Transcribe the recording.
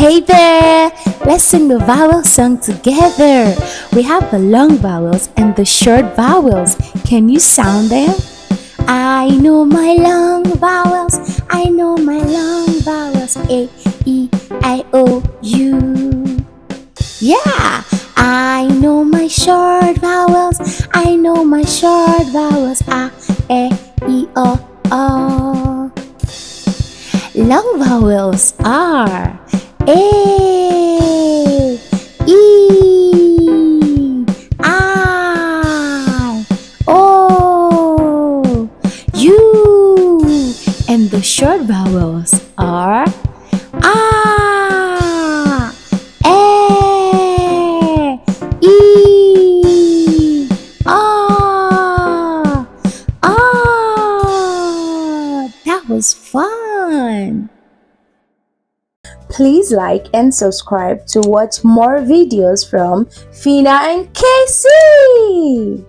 Hey there! Let's sing the vowel song together. We have the long vowels and the short vowels. Can you sound them? I know my long vowels. I know my long vowels. A, E, I, O, U. Yeah! I know my short vowels. I know my short vowels. A, E, I, O. Long vowels are A, E, I, O, U, and the short vowels are A, E, O, O. That was fun! Please like and subscribe to watch more videos from Fina and Casey.